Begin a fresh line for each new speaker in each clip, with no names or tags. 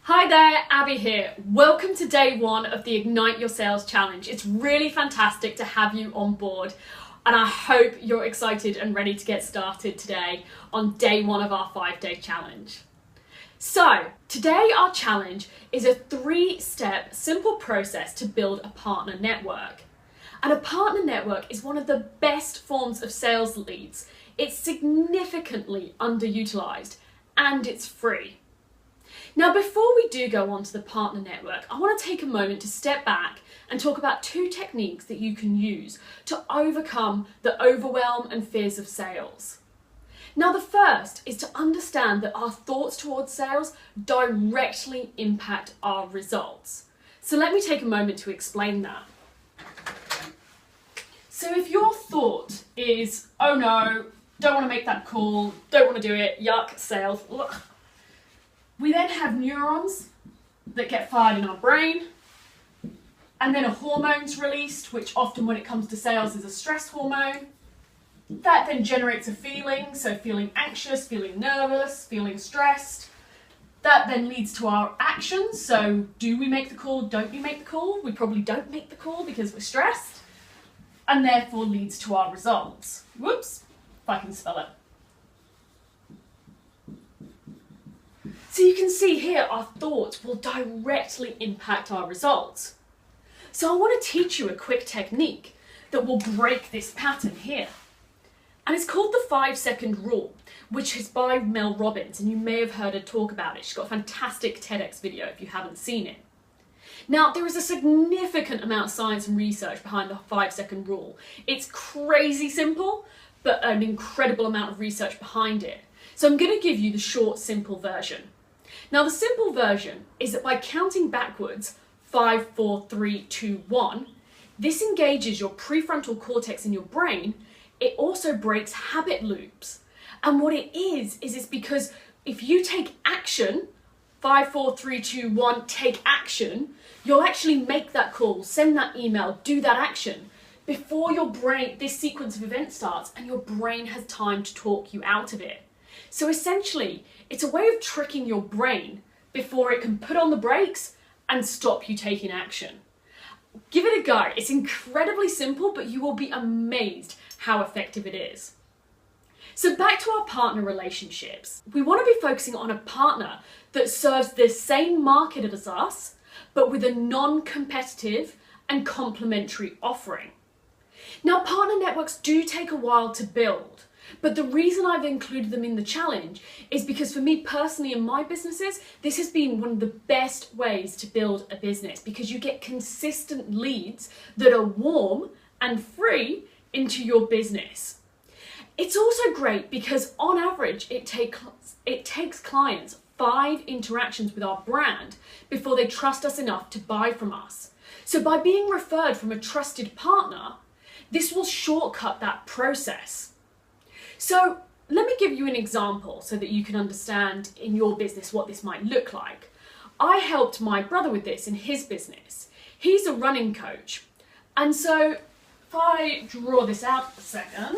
Hi there, Abby here. Welcome to day one of the Ignite Your Sales Challenge. It's really fantastic to have you on board, and I hope you're excited and ready to get started today on day one of our 5-day challenge. So, today our challenge is a 3-step simple process to build a partner network. And a partner network is one of the best forms of sales leads. It's significantly underutilized and it's free. Now, before we do go on to the partner network, I want to take a moment to step back and talk about 2 techniques that you can use to overcome the overwhelm and fears of sales. Now, the first is to understand that our thoughts towards sales directly impact our results. So let me take a moment to explain that. So if your thought is, oh no, don't want to make that call, don't want to do it, yuck, sales, ugh. We then have neurons that get fired in our brain, and then a hormone's released, which often when it comes to sales is a stress hormone. That then generates a feeling, so feeling anxious, feeling nervous, feeling stressed. That then leads to our actions, so do we make the call, don't we make the call? We probably don't make the call because we're stressed, and therefore leads to our results. Whoops, if I can spell it. So you can see here our thoughts will directly impact our results. So I want to teach you a quick technique that will break this pattern here. And it's called the 5-second rule, which is by Mel Robbins, and you may have heard her talk about it. She's got a fantastic TEDx video if you haven't seen it. Now, there is a significant amount of science and research behind the 5-second rule. It's crazy simple, but an incredible amount of research behind it. So I'm going to give you the short, simple version. Now, the simple version is that by counting backwards, 5, 4, 3, 2, 1, this engages your prefrontal cortex in your brain. It also breaks habit loops. And what it is it's because if you take action, 5, 4, 3, 2, 1, take action, you'll actually make that call, send that email, do that action before your brain, this sequence of events starts, and your brain has time to talk you out of it. So essentially, it's a way of tricking your brain before it can put on the brakes and stop you taking action. Give it a go. It's incredibly simple, but you will be amazed how effective it is. So back to our partner relationships. We want to be focusing on a partner that serves the same market as us, but with a non-competitive and complementary offering. Now, partner networks do take a while to build. But the reason I've included them in the challenge is because for me personally in my businesses, this has been one of the best ways to build a business because you get consistent leads that are warm and free into your business. It's also great because on average, it takes clients 5 interactions with our brand before they trust us enough to buy from us. So by being referred from a trusted partner, this will shortcut that process. So let me give you an example so that you can understand in your business what this might look like. I helped my brother with this in his business. He's a running coach. And so if I draw this out a second,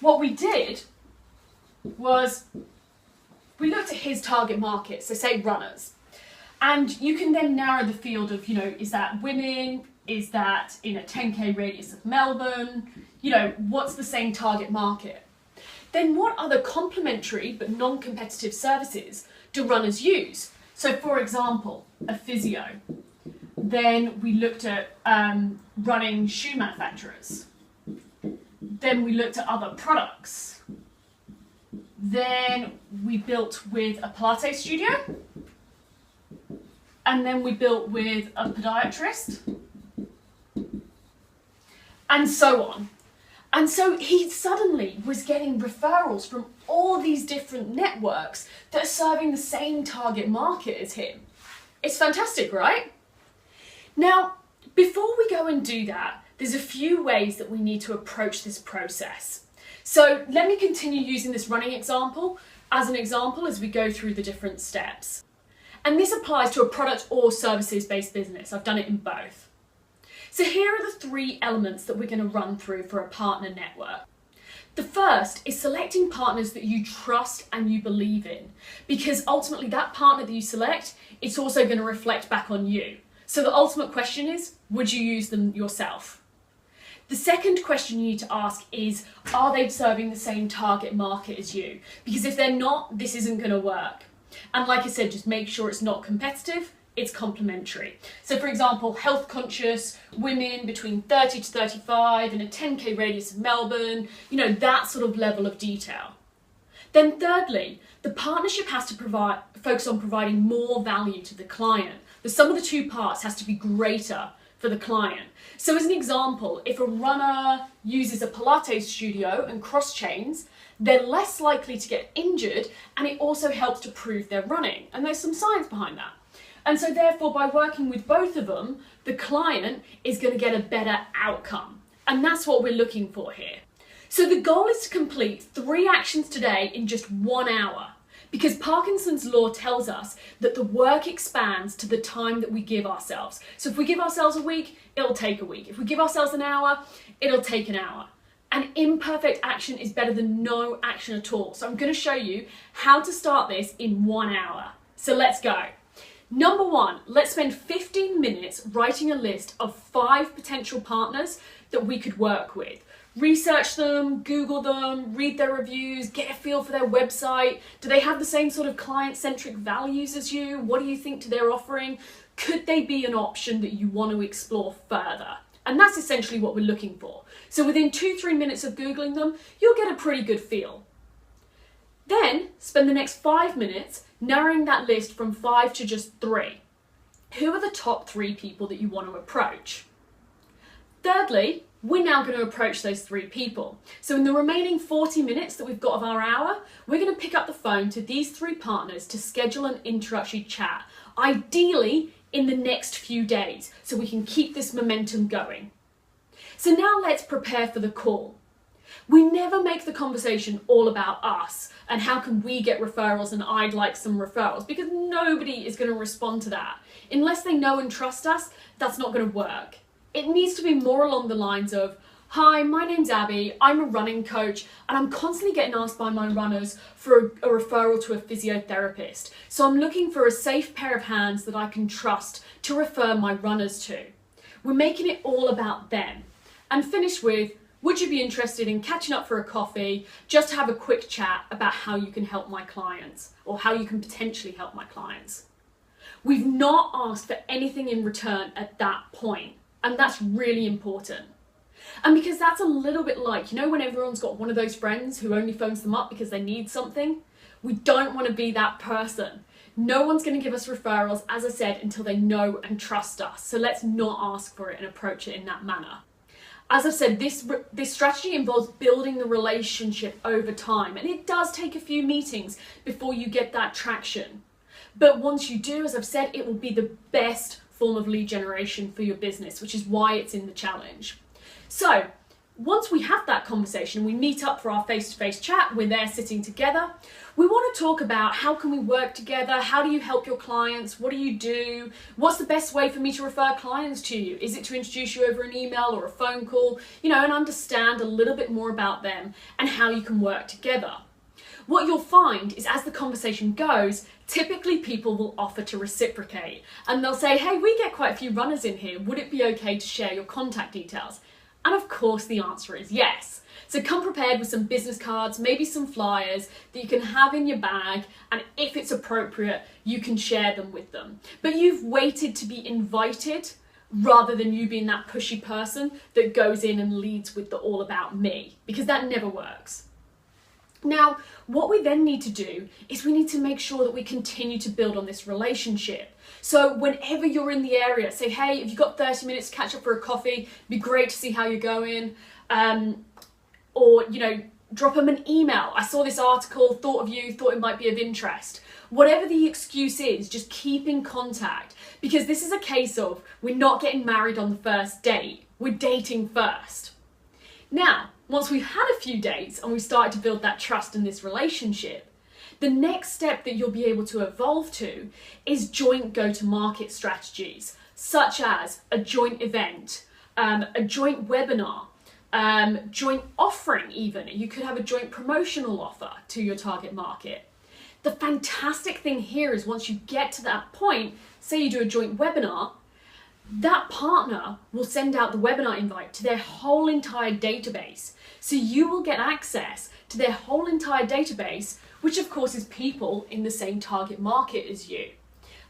what we did was we looked at his target market, so say runners. And you can then narrow the field of, is that women? Is that in a 10k radius of Melbourne? What's the same target market? Then what other complementary but non-competitive services do runners use? So for example, a physio. Then we looked at running shoe manufacturers. Then we looked at other products. Then we built with a Pilates studio. And then we built with a podiatrist. And so on. And so he suddenly was getting referrals from all these different networks that are serving the same target market as him. It's fantastic, right? Now, before we go and do that, there's a few ways that we need to approach this process. So let me continue using this running example as an example as we go through the different steps. And this applies to a product or services-based business. I've done it in both. So here are the 3 elements that we're going to run through for a partner network. The first is selecting partners that you trust and you believe in, because ultimately that partner that you select, it's also going to reflect back on you. So the ultimate question is, would you use them yourself? The second question you need to ask is, are they serving the same target market as you? Because if they're not, this isn't going to work. And like I said, just make sure it's not competitive, it's complementary. So for example, health conscious women between 30 to 35 in a 10k radius of Melbourne, that sort of level of detail. Then thirdly, the partnership has to focus on providing more value to the client. The sum of the two parts has to be greater for the client. So as an example, if a runner uses a Pilates studio and cross chains, they're less likely to get injured, and it also helps to prove their running. And there's some science behind that. And so therefore, by working with both of them, the client is going to get a better outcome. And that's what we're looking for here. So the goal is to complete 3 actions today in just 1 hour. Because Parkinson's law tells us that the work expands to the time that we give ourselves. So if we give ourselves a week, it'll take a week. If we give ourselves an hour, it'll take an hour. And imperfect action is better than no action at all. So I'm going to show you how to start this in 1 hour. So let's go. Number 1, let's spend 15 minutes writing a list of 5 potential partners that we could work with. Research them, Google them, read their reviews, get a feel for their website. Do they have the same sort of client-centric values as you? What do you think to their offering? Could they be an option that you want to explore further? And that's essentially what we're looking for. So within 2-3 minutes of Googling them, you'll get a pretty good feel. Then spend the next 5 minutes narrowing that list from 5 to just 3. Who are the top 3 people that you want to approach? Thirdly, we're now going to approach those 3 people. So in the remaining 40 minutes that we've got of our hour, we're going to pick up the phone to these 3 partners to schedule an introductory chat, ideally in the next few days, so we can keep this momentum going. So now let's prepare for the call. We never make the conversation all about us and how can we get referrals and I'd like some referrals, because nobody is going to respond to that. Unless they know and trust us, that's not going to work. It needs to be more along the lines of, hi, my name's Abby, I'm a running coach, and I'm constantly getting asked by my runners for a referral to a physiotherapist. So I'm looking for a safe pair of hands that I can trust to refer my runners to. We're making it all about them. And finish with, would you be interested in catching up for a coffee, just to have a quick chat about how you can help my clients, or how you can potentially help my clients? We've not asked for anything in return at that point. And that's really important. And because that's a little bit like, when everyone's got one of those friends who only phones them up because they need something, we don't want to be that person. No one's going to give us referrals, as I said, until they know and trust us. So let's not ask for it and approach it in that manner. As I've said, this strategy involves building the relationship over time. And it does take a few meetings before you get that traction. But once you do, as I've said, it will be the best form of lead generation for your business, which is why it's in the challenge. So once we have that conversation, we meet up for our face-to-face chat, we're there sitting together, we want to talk about how can we work together, how do you help your clients, what do you do, what's the best way for me to refer clients to you? Is it to introduce you over an email or a phone call, and understand a little bit more about them and how you can work together. What you'll find is as the conversation goes, typically people will offer to reciprocate, and they'll say, hey, we get quite a few runners in here, would it be okay to share your contact details? And of course the answer is yes. So come prepared with some business cards, maybe some flyers that you can have in your bag, and if it's appropriate, you can share them with them. But you've waited to be invited rather than you being that pushy person that goes in and leads with the all about me, because that never works. Now, what we then need to do is we need to make sure that we continue to build on this relationship. So whenever you're in the area, say, hey, if you've got 30 minutes to catch up for a coffee, it'd be great to see how you're going. Or, drop them an email. I saw this article, thought of you, thought it might be of interest. Whatever the excuse is, just keep in contact, because this is a case of we're not getting married on the first date. We're dating first. Now, once we've had a few dates and we've started to build that trust in this relationship, the next step that you'll be able to evolve to is joint go-to-market strategies, such as a joint event, a joint webinar, joint offering even. You could have a joint promotional offer to your target market. The fantastic thing here is once you get to that point, say you do a joint webinar, that partner will send out the webinar invite to their whole entire database. So you will get access to their whole entire database, which of course is people in the same target market as you.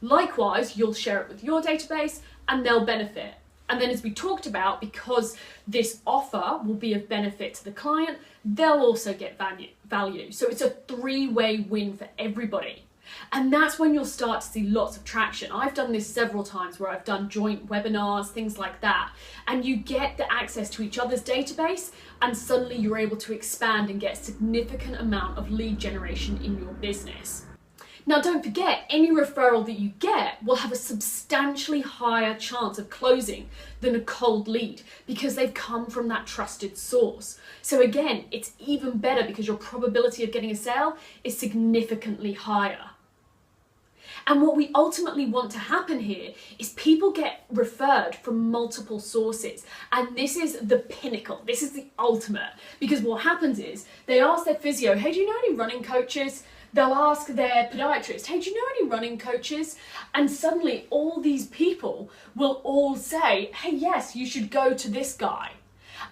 Likewise, you'll share it with your database and they'll benefit. And then as we talked about, because this offer will be of benefit to the client, they'll also get value. So it's a three-way win for everybody. And that's when you'll start to see lots of traction. I've done this several times where I've done joint webinars, things like that. And you get the access to each other's database and suddenly you're able to expand and get a significant amount of lead generation in your business. Now don't forget, any referral that you get will have a substantially higher chance of closing than a cold lead because they've come from that trusted source. So again, it's even better because your probability of getting a sale is significantly higher. And what we ultimately want to happen here is people get referred from multiple sources. And this is the pinnacle. This is the ultimate. Because what happens is they ask their physio, hey, do you know any running coaches? They'll ask their podiatrist, hey, do you know any running coaches? And suddenly all these people will all say, hey, yes, you should go to this guy.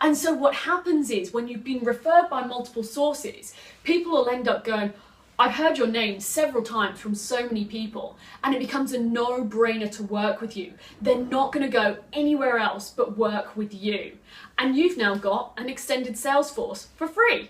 And so what happens is when you've been referred by multiple sources, people will end up going, I've heard your name several times from so many people, and it becomes a no-brainer to work with you. They're not going to go anywhere else but work with you. And you've now got an extended sales force for free.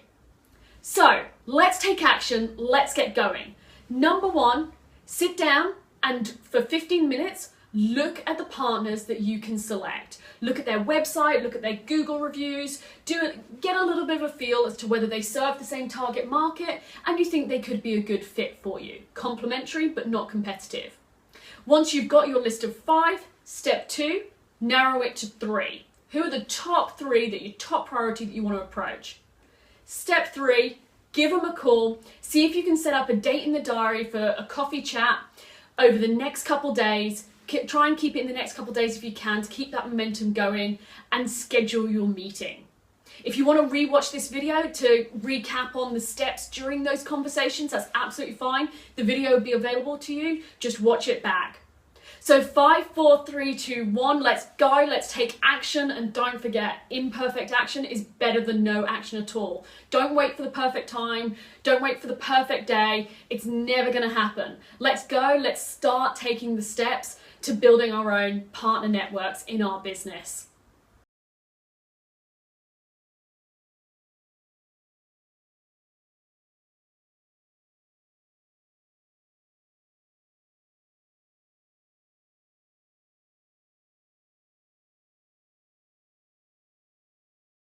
So let's take action. Let's get going. Number one, sit down and for 15 minutes, look at the partners that you can select. Look at their website, look at their Google reviews, get a little bit of a feel as to whether they serve the same target market and you think they could be a good fit for you. Complementary, but not competitive. Once you've got your list of 5, step 2, narrow it to 3. Who are the top 3 that your top priority that you want to approach? Step 3, give them a call, see if you can set up a date in the diary for a coffee chat over the next couple days. Try and keep it in the next couple of days if you can to keep that momentum going and schedule your meeting. If you want to rewatch this video to recap on the steps during those conversations, that's absolutely fine. The video will be available to you. Just watch it back. So 5, 4, 3, 2, 1, let's go, let's take action, and don't forget, imperfect action is better than no action at all. Don't wait for the perfect time, don't wait for the perfect day, it's never gonna happen. Let's go, let's start taking the steps to building our own partner networks in our business.